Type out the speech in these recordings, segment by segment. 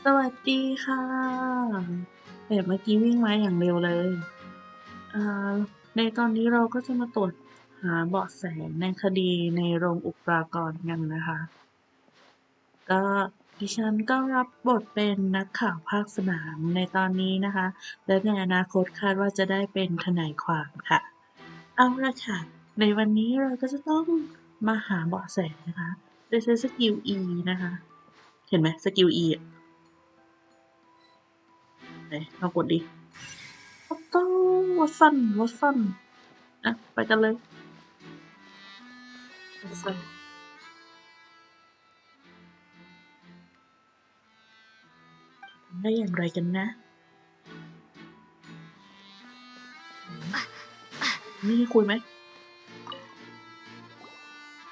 สวัสดีค่ะเมื่อกี้วิ่งมาอย่างเร็วเลยอ่าในตอนนี้เราก็จะมาตรวจหาเบาะแสในคดีในโรงอุปกรณ์กันนะคะก็ดิฉันก็รับบทเป็นนักข่าวภาคสนามในตอนนี้นะคะและในอนาคตคาดว่าจะได้เป็นทนายความค่ะเอาละค่ะในวันนี้เราก็จะต้องมาหาเบาะแสนะคะโดยใช้สกิล E นะคะเห็นไหมสกิล E อะไหนลองกดดิ ต้องวัดฟันอ่ะไปกันเลยวัดฟันได้อย่างไรกันนะนี่คุยไหม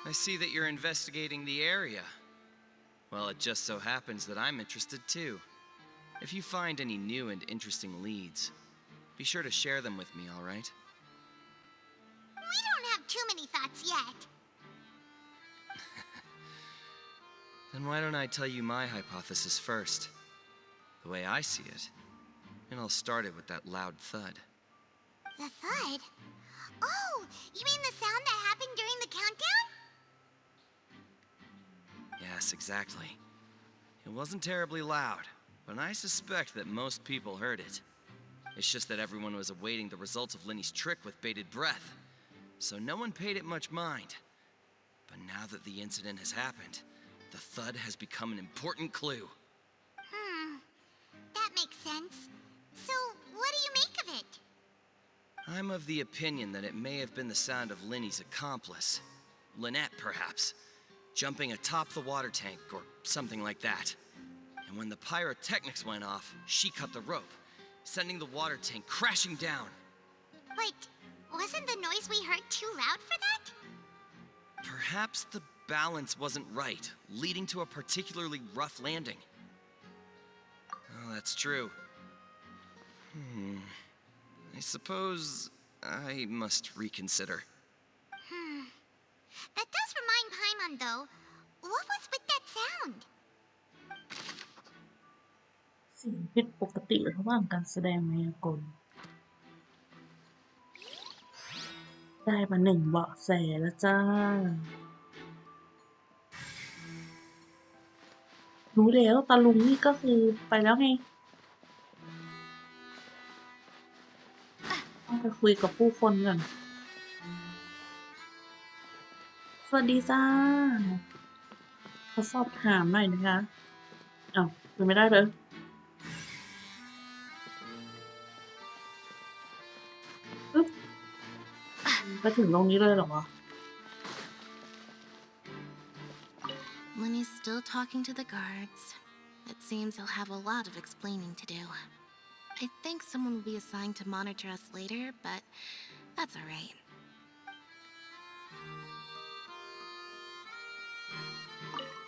I see that you're investigating the area. Well, it just so happens that I'm interested too. If you find any new and interesting leads, be sure to share them with me, all right? We don't have too many thoughts yet. Then why don't I tell you my hypothesis first? The way I see it. And I'll start it with that loud thud. The thud? Oh, you mean the sound that happened during the countdown? Yes, exactly. It wasn't terribly loud, but I suspect that most people heard it. It's just that everyone was awaiting the results of Lenny's trick with bated breath, so no one paid it much mind. But now that the incident has happened, the thud has become an important clue. That makes sense. So, what do you make of it? I'm of the opinion that it may have been the sound of Lenny's accomplice, Lynette perhaps, jumping atop the water tank or something like that. And when the pyrotechnics went off, she cut the rope, sending the water tank crashing down. But wasn't the noise we heard too loud for that? Perhaps the balance wasn't right, leading to a particularly rough landing. Oh, that's true. I suppose I must reconsider. That does remind Paimon, though. What was with that sound? สิ่งผิดปกติระหว่างการแสดงมายากลได้มา1 เบาะแสแล้วจ้ารู้แล้วตาลุงนี่ก็คือไปแล้วไงต้องไปคุยกับผู้คนก่อนสวัสดีจ้าขอสอบถามหน่อยนะคะอ้าวคุยไม่ได้เลยอึ๊บไปถึงตรงนี้เลยเหรอ Lenny's still talking to the guards. It seems he'll have a lot of explaining to do. I think someone will be assigned to monitor us later, but that's alright.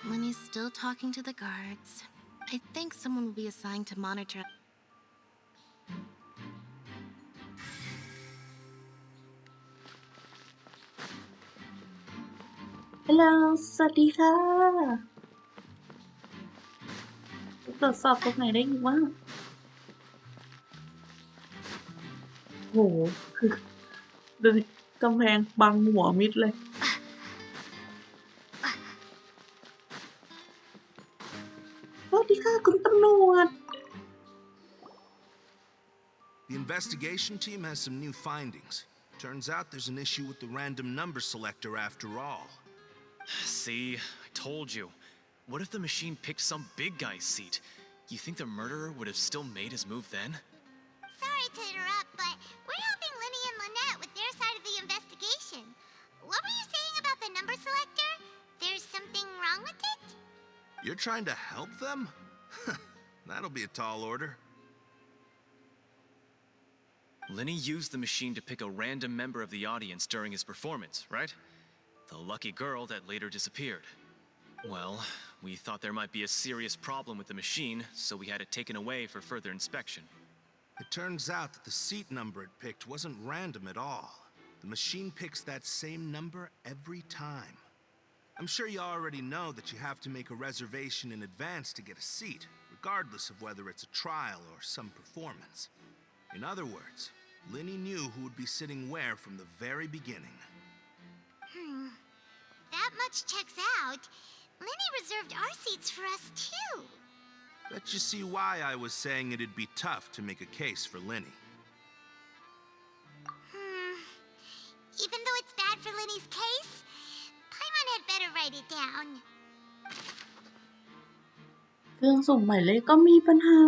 Lenny's still talking to the guards. I think someone will be assigned to monitor. Hello สวัสดีค่ะตรวจสอบตรงไหนได้อีกบ้างโหคือดูดิกำแพงบังหัวมิดเลยสวัสดีค่ะคุณตำรวจ The investigation team has some new findings. Turns out there's an issue with the random number selector after all. See, I told you. What if the machine picked some big guy's seat? You think the murderer would have still made his move then? Sorry to interrupt, but we're helping Lenny and Lynette with their side of the investigation. What were you saying about the number selector? There's something wrong with it? You're trying to help them? That'll be a tall order. Lenny used the machine to pick a random member of the audience during his performance, right? The lucky girl that later disappeared. Well, we thought there might be a serious problem with the machine, so we had it taken away for further inspection. It turns out that the seat number it picked wasn't random at all. The machine picks that same number every time. I'm sure you already know that you have to make a reservation in advance to get a seat, regardless of whether it's a trial or some performance. In other words, Linny knew who would be sitting where from the very beginning. That much checks out. Linny reserved our seats for us too. Bet you see why I was saying it'd be tough to make a case for Linny. Even though it's bad for Linny's case, Paimon had better write it down. เครื่องส่งหมายเลขก็มีปัญหา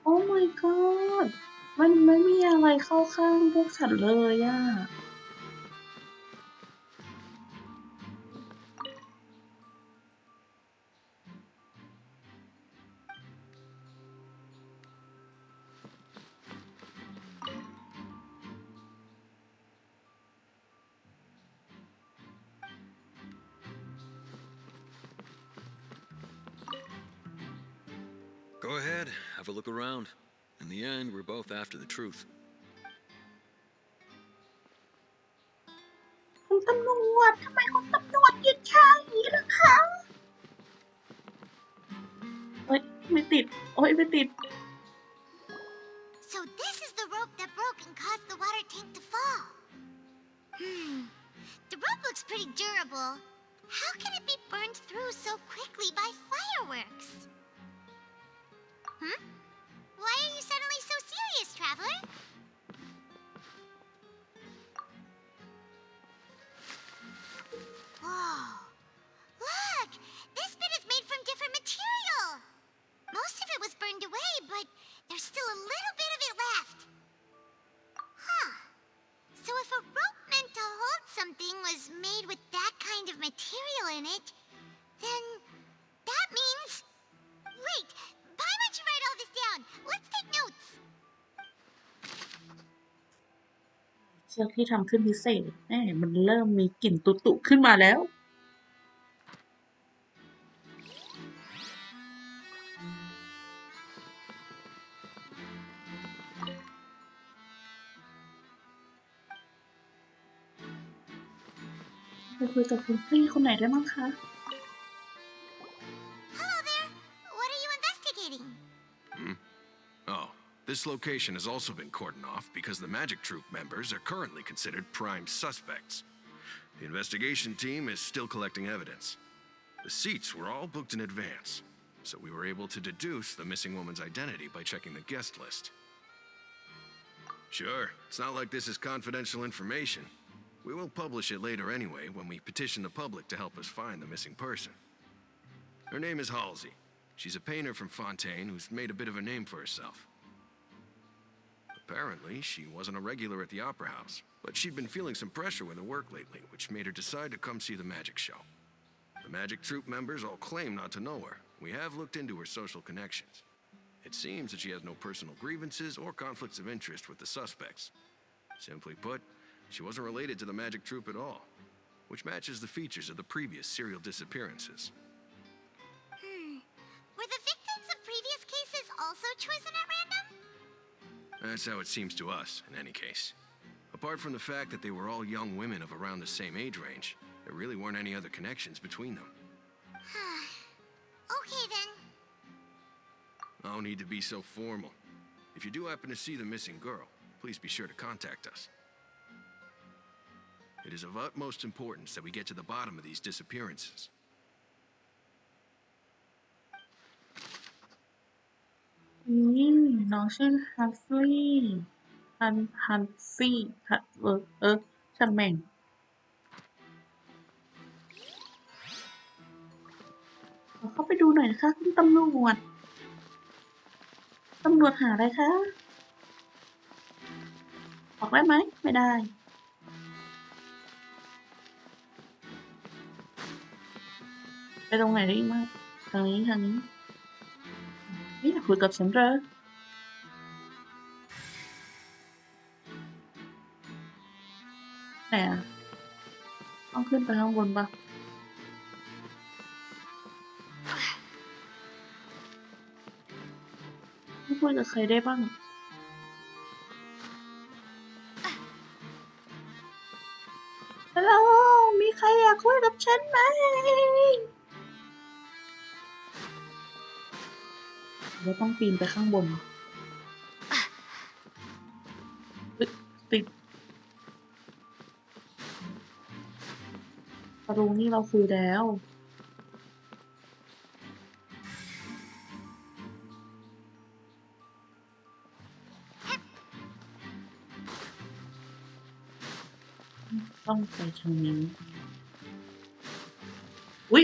Oh my god มันไม่มีอะไรเข้าข้างพวกฉันเลยอะ Go ahead, have a look around. In the end, we're both after the truth. คุณตำรวจทำไมคุณตำรวจยืนช้าอย่างนี้ล่ะคะเฮ้ยไม่ติดโอ้ยไม่ติด So this is the rope that broke and caused the water tank to fall. The rope looks pretty durable. How can it be burned through so quickly by fireworks? Why are you suddenly so serious, Traveler? Whoa. Look! This bit is made from different material. Most of it was burned away, but there's still a little bit of it left. So if a rope meant to hold something was made with that kind of material in it, then that means... Wait! Why don't you write all this down? Let's take notes. เชือกที่ทำขึ้นพิเศษแหมมันเริ่มมีกลิ่นตุๆขึ้นมาแล้ว ไปคุยกับคุณพี่คนไหนได้บ้างคะ Hello there. What are you investigating? Oh, this location has also been cordoned off because the Magic Troupe members are currently considered prime suspects. The investigation team is still collecting evidence. The seats were all booked in advance, so we were able to deduce the missing woman's identity by checking the guest list. Sure, it's not like this is confidential information. We will publish it later anyway when we petition the public to help us find the missing person. Her name is Halsey. She's a painter from Fontaine who's made a bit of a name for herself. Apparently, she wasn't a regular at the Opera House, but she'd been feeling some pressure with her work lately, which made her decide to come see the magic show. The Magic Troupe members all claim not to know her. We have looked into her social connections. It seems that she has no personal grievances or conflicts of interest with the suspects. Simply put, she wasn't related to the Magic Troupe at all, which matches the features of the previous serial disappearances. Were the victims of previous cases also chosen at random? That's how it seems to us, in any case. Apart from the fact that they were all young women of around the same age range, there really weren't any other connections between them. Okay then. No need to be so formal. If you do happen to see the missing girl, please be sure to contact us. It is of utmost importance that we get to the bottom of these disappearances. น้องชื่อฮันฟี่ฮันฟี่ช่างแม่งขอเข้าไปดูหน่อยนะคะคุณตำรวจหาอะไรคะออกได้ไหมไม่ได้ไปตรงไหนได้อีกมั้งทางนี้นี่อยากคุยกับฉันเหรอไหนอ่ะต้องขึ้นไปข้างบนปะไม่คุยกับใครได้บ้างฮัลโหลมีใครอยากคุยกับฉันไหม เราต้องปีนไปข้างบนติดประตูนี่เราคุยแล้วต้องไปทางนี้อุ๊ย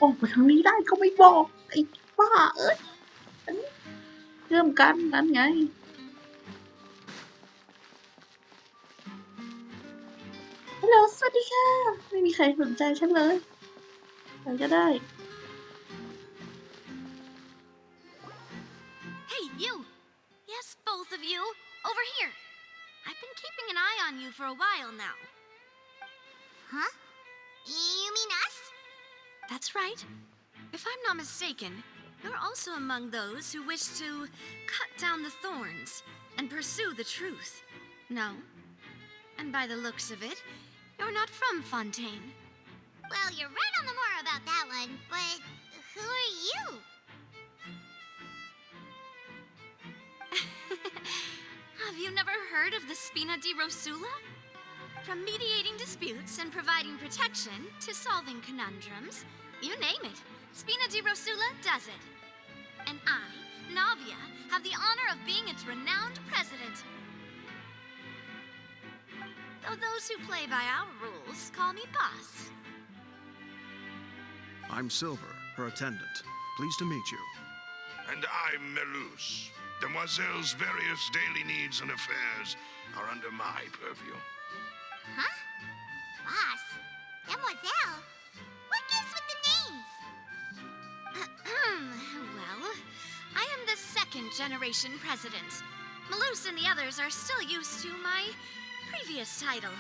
ออกไปทางนี้ได้ก็ไม่บอกไอ้บ้าเอ้ยอันนี้เชื่อมกันนั่นไงฮัลโหลสวัสดีค่ะไม่มีใครสนใจฉันเลยใครก็ได้ Hey, you! Yes, both of you! Over here! I've been keeping an eye on you for a while now. Huh? You mean us? That's right. If I'm not mistaken, you're also among those who wish to cut down the thorns and pursue the truth. No? And by the looks of it, you're not from Fontaine. Well, you're right on the more about that one, but who are you? Have you never heard of the Spina di Rosula? From mediating disputes and providing protection to solving conundrums, you name it, Spina di Rosula does it. And I, Navia, have the honor of being its renowned president. Though those who play by our rules call me boss. I'm Silver, her attendant. Pleased to meet you. And I'm Melus. Demoiselle's various daily needs and affairs are under my purview. Huh? Boss? Demoiselle? What gives with the names? Well, I am the second generation president. Malus and the others are still used to my previous title.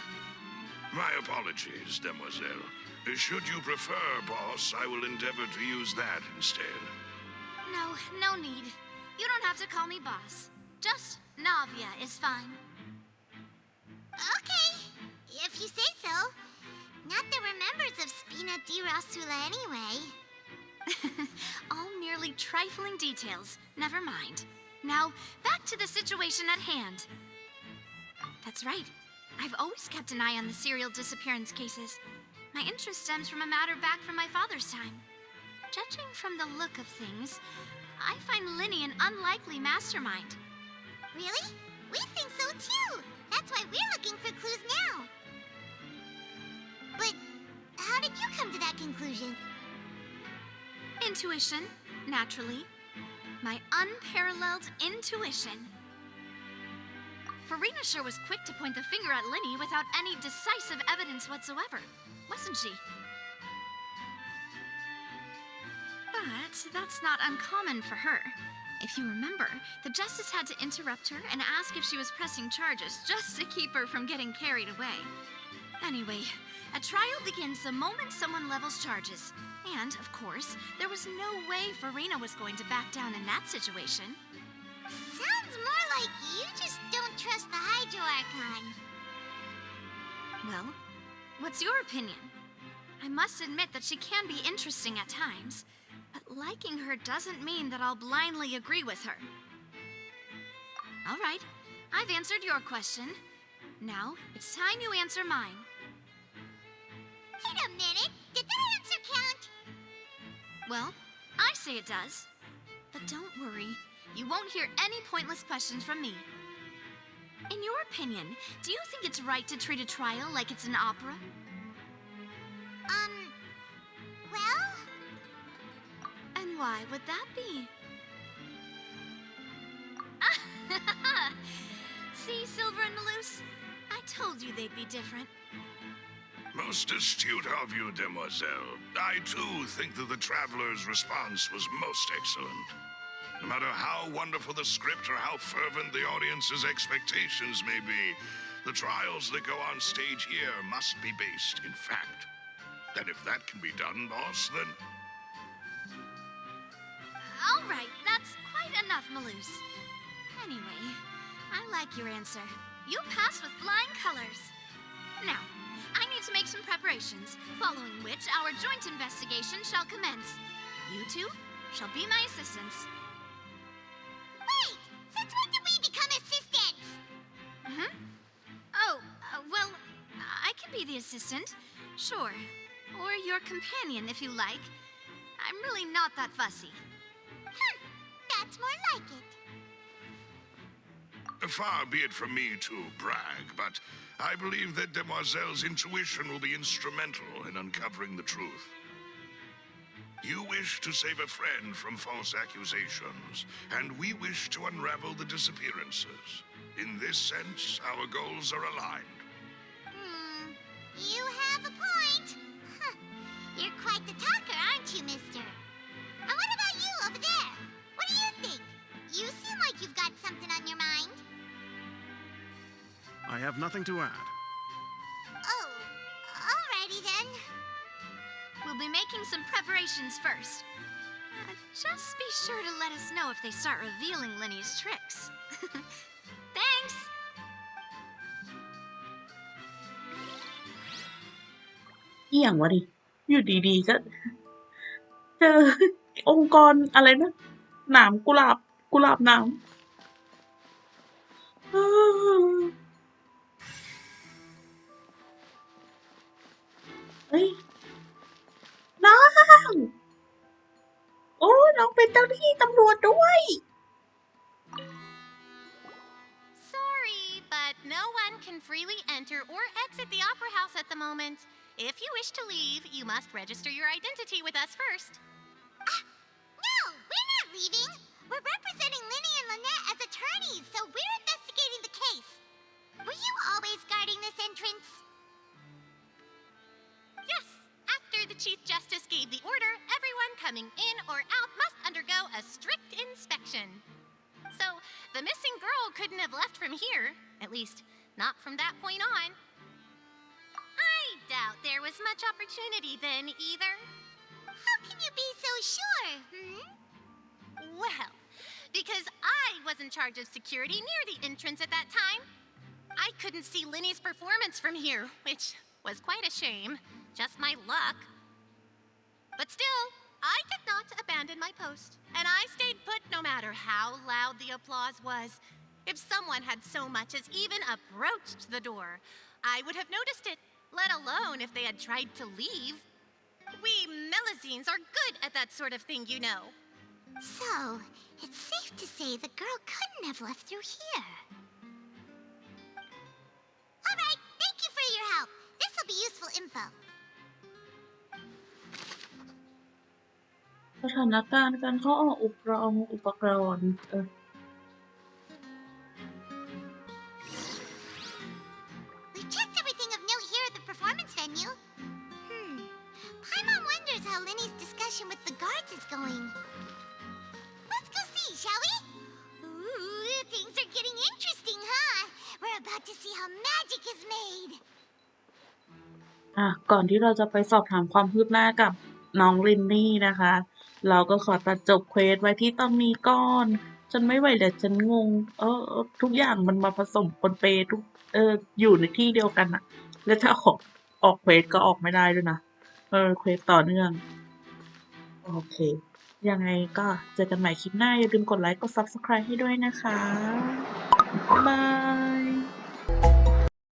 My apologies, Demoiselle. Should you prefer, boss, I will endeavor to use that instead. No need. You don't have to call me boss. Just Navia is fine. Okay, if you say so. Not that we're members of Spina di Rosula anyway. All merely trifling details. Never mind. Now, back to the situation at hand. That's right. I've always kept an eye on the serial disappearance cases. My interest stems from a matter back from my father's time. Judging from the look of things, I find Linny an unlikely mastermind. Really? We think so too. That's why we're looking for clues now. But how did you come to that conclusion? Intuition, naturally. My unparalleled intuition. Farina sure was quick to point the finger at Linny without any decisive evidence whatsoever, wasn't she? But that's not uncommon for her. If you remember, the justice had to interrupt her and ask if she was pressing charges just to keep her from getting carried away. Anyway, a trial begins the moment someone levels charges. And, of course, there was no way Farina was going to back down in that situation. Sounds more like you just don't trust the Hydro Archon. Well, what's your opinion? I must admit that she can be interesting at times, but liking her doesn't mean that I'll blindly agree with her. All right, I've answered your question. Now, it's time you answer mine. Wait a minute, did that answer count? Well, I say it does. But don't worry, you won't hear any pointless questions from me. In your opinion, do you think it's right to treat a trial like it's an opera? Well? And why would that be? See, Silver and Malus? I told you they'd be different. Most astute of you, Demoiselle. I, too, think that the Traveler's response was most excellent. No matter how wonderful the script or how fervent the audience's expectations may be, the trials that go on stage here must be based in fact. And if that can be done, boss, then... All right, that's quite enough, Malus. Anyway, I like your answer. You passed with flying colors. Now, I need to make some preparations, following which our joint investigation shall commence. You two shall be my assistants. Wait! Since when did we become assistants? Oh, well, I can be the assistant, sure. Or your companion, if you like. I'm really not that fussy. That's more like it. Far be it from me to brag, but I believe that Demoiselle's intuition will be instrumental in uncovering the truth. You wish to save a friend from false accusations, and we wish to unravel the disappearances. In this sense, our goals are aligned. You have a point. You're quite the talker, aren't you, mister? And what about you over there? What do you think? You seem like you've got something on your mind. I have nothing to add. Oh, alrighty then. We'll be making some preparations first. Just be sure to let us know if they start revealing Linny's tricks. Thanks! เอี่ยงวะดิอยู่ดีๆก็เจอองค์กรอะไรนะหนามกุหลาบหนามเฮ้ยน้องโอ้น้องเป็นเจ้าหน้าที่ตำรวจด้วย Sorry, but no one can freely enter or exit the Opera House at the moment. If you wish to leave, you must register your identity with us first. No, we're not leaving. We're representing Linny and Lynette as attorneys, so we're investigating the case. Were you always guarding this entrance? Yes, after the Chief Justice gave the order, everyone coming in or out must undergo a strict inspection. So, the missing girl couldn't have left from here, at least, not from that point on. I doubt there was much opportunity then either. How can you be so sure, Well, because I was in charge of security near the entrance at that time. I couldn't see Linny's performance from here, which was quite a shame. Just my luck. But still, I did not abandon my post, and I stayed put no matter how loud the applause was. If someone had so much as even approached the door, I would have noticed it, let alone if they had tried to leave. We Melusines are good at that sort of thing, you know. So, it's safe to say the girl couldn't have left through here. Alright, thank you for your help. This will be useful info. สถานการณ์การเข้าออกอุปกรณ์We've checked everything of note here at the performance venue. Paimon wonders how Linny's discussion with the guards is going. Let's go see, shall we? Ooh, things are getting interesting, huh? We're about to see how magic is made. ก่อนที่เราจะไปสอบถามความคืบหน้ากับน้องลินนี่นะคะ เราก็ขอตัดจบเควสไว้ที่ตอนนี้ก่อนฉันไม่ไหวแล้วฉันงงทุกอย่างมันมาผสมปนเปทุกอยู่ในที่เดียวกันอะแล้วถ้าออกเควสก็ออกไม่ได้ด้วยนะเควสต่อเนื่องโอเคยังไงก็เจอกันใหม่คลิปหน้าอย่าลืมกดไลค์กด Subscribe ให้ด้วยนะคะบ๊ายบาย